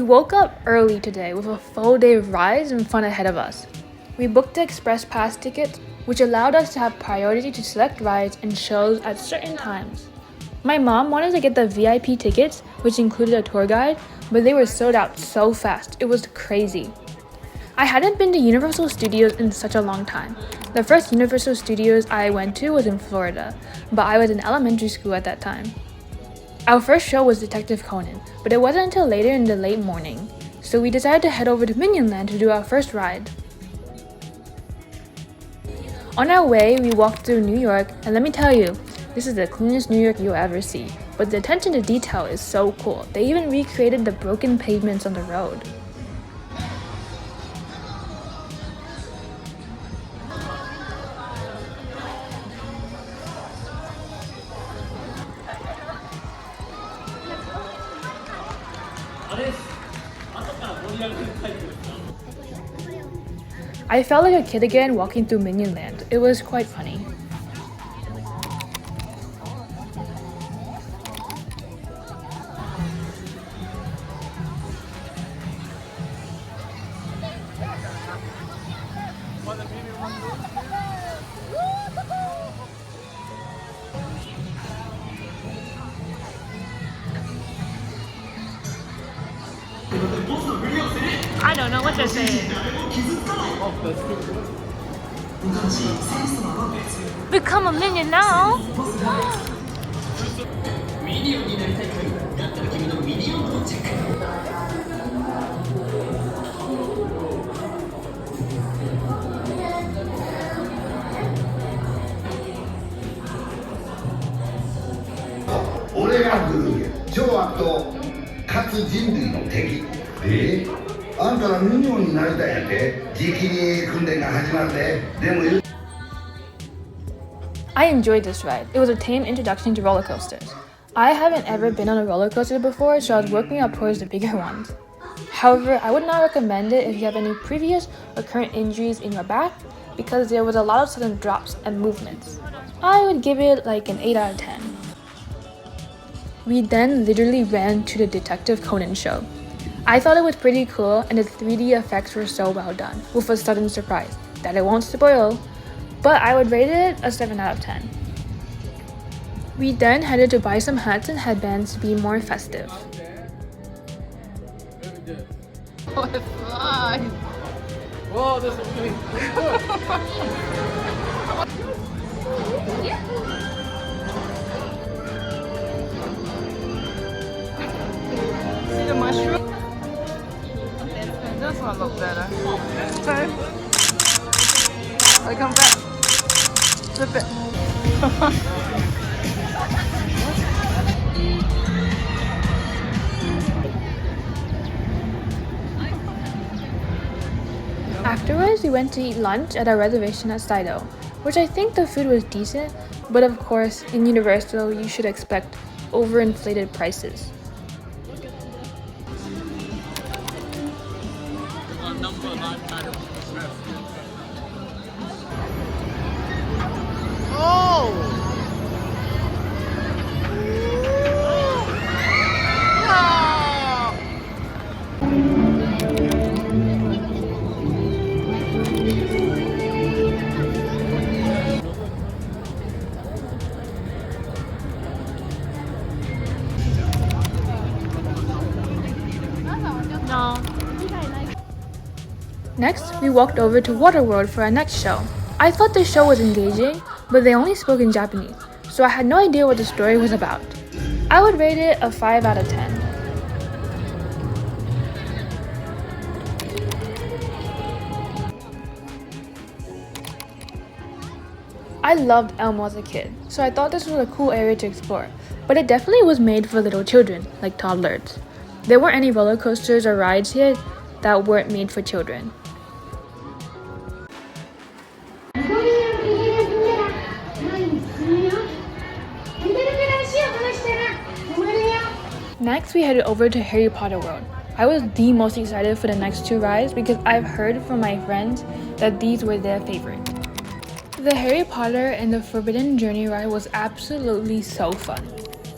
woke up early today with a full day of rides and fun ahead of us. We booked the express pass ticket, which allowed us to have priority to select rides and shows at certain times. My mom wanted to get the VIP tickets, which included a tour guide, but they were sold out so fast, it was crazy. I hadn't been to Universal Studios in such a long time. The first Universal Studios I went to was in Florida, but I was in elementary school at that time. Our first show was Detective Conan, but it wasn't until later in the late morning, so we decided to head over to Minion Land to do our first ride. On our way, we walked through New York, and let me tell you, this is the cleanest New York you'll ever see. But the attention to detail is so cool. They even recreated the broken pavements on the road. I felt like a kid again walking through Minion Land. It was quite funny. I don't know what they're saying. Become a minion now. I enjoyed this ride. It was a tame introduction to roller coasters. I haven't ever been on a roller coaster before, so I was working up towards the bigger ones. However, I would not recommend it if you have any previous or current injuries in your back, because there was a lot of sudden drops and movements. I would give it like an 8 out of 10. We then literally ran to the Detective Conan show. I thought it was pretty cool, and the 3D effects were so well done, with a sudden surprise that I won't spoil, but I would rate it a 7 out of 10. We then headed to buy some hats and headbands to be more festive. Oh, it flies! Whoa, this is really good. See the mushroom? This one looks better. Okay. I come back. Flip it. Afterwards, we went to eat lunch at our reservation at Sido, which I think the food was decent, but of course, in Universal, you should expect overinflated prices. No. Next, we walked over to WaterWorld for our next show. I thought the show was engaging, but they only spoke in Japanese, so I had no idea what the story was about. I would rate it a 5 out of 10. I loved Elmo as a kid, so I thought this was a cool area to explore, but it definitely was made for little children, like toddlers. There weren't any roller coasters or rides here that weren't made for children. Next, we headed over to Harry Potter World. I was the most excited for the next 2 rides because I've heard from my friends that these were their favorite. The Harry Potter and the Forbidden Journey ride was absolutely so fun.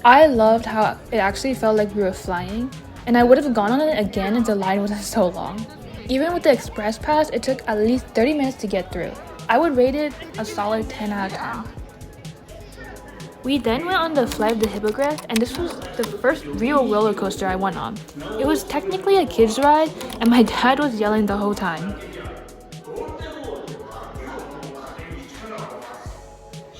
I loved how it actually felt like we were flying. and I would have gone on it again if the line wasn't so long. Even with the express pass, it took at least 30 minutes to get through. I would rate it a solid 10 out of 10. We then went on the Flight of the Hippogriff, and this was the first real roller coaster I went on. It was technically a kid's ride, and my dad was yelling the whole time.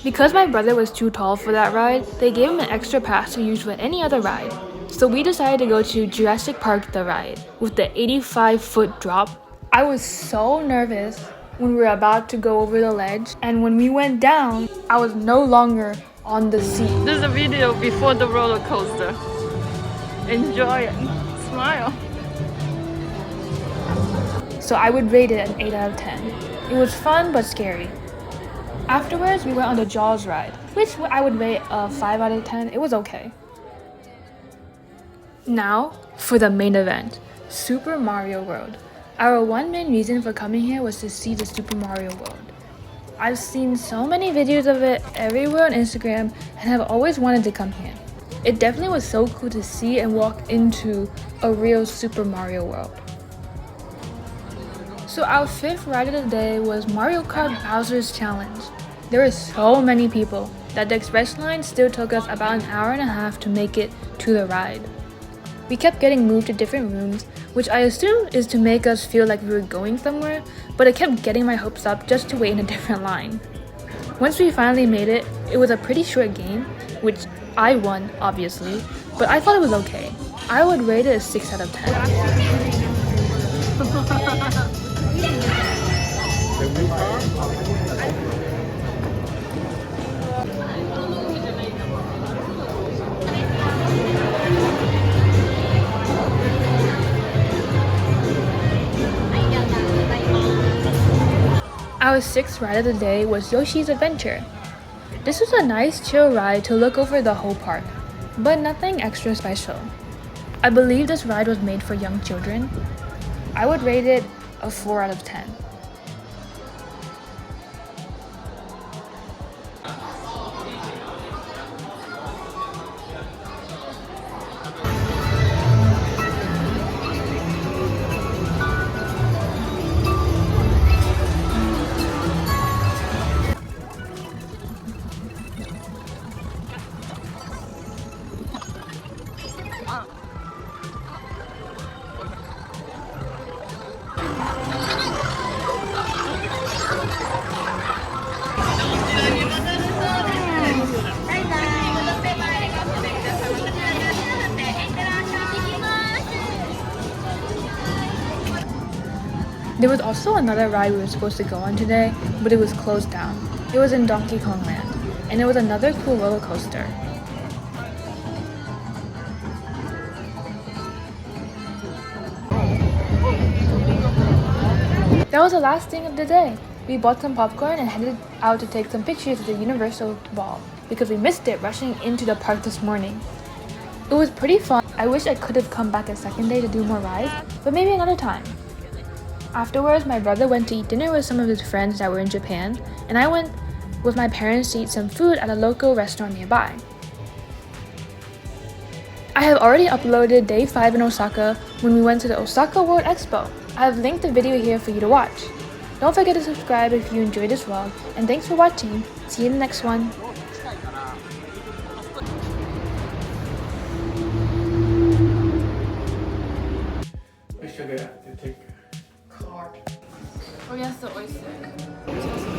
Because my brother was too tall for that ride, they gave him an extra pass to use for any other ride. So we decided to go to Jurassic Park the ride, with the 85-foot drop. I was so nervous when we were about to go over the ledge, and when we went down, I was no longer on the seat. This is a video before the roller coaster. Enjoy it. Smile. So I would rate it an 8 out of 10. It was fun but scary. Afterwards, we went on the Jaws ride, which I would rate a 5 out of 10. It was okay. Now, for the main event, Super Mario World. Our one main reason for coming here was to see the Super Mario World. I've seen so many videos of it everywhere on Instagram and have always wanted to come here. It definitely was so cool to see and walk into a real Super Mario World. So our fifth ride of the day was Mario Kart Bowser's Challenge. There were so many people that the express line still took us about an hour and a half to make it to the ride. We kept getting moved to different rooms, which I assume is to make us feel like we were going somewhere, but it kept getting my hopes up just to wait in a different line. Once we finally made it, it was a pretty short game, which I won, obviously, but I thought it was okay. I would rate it a 6 out of 10. Our sixth ride of the day was Yoshi's Adventure. This was a nice chill ride to look over the whole park, but nothing extra special. I believe this ride was made for young children. I would rate it a 4 out of 10. There was also another ride we were supposed to go on today, but it was closed down. It was in Donkey Kong Land, and it was another cool roller coaster. That was the last thing of the day. We bought some popcorn and headed out to take some pictures of the Universal Ball because we missed it rushing into the park this morning. It was pretty fun. I wish I could have come back a second day to do more rides, but maybe another time. Afterwards, my brother went to eat dinner with some of his friends that were in Japan, and I went with my parents to eat some food at a local restaurant nearby. I have already uploaded day 5 in Osaka when we went to the Osaka World Expo. I have linked the video here for you to watch. Don't forget to subscribe if you enjoyed this vlog, and thanks for watching. See you in the next one. Oh yes, the oyster.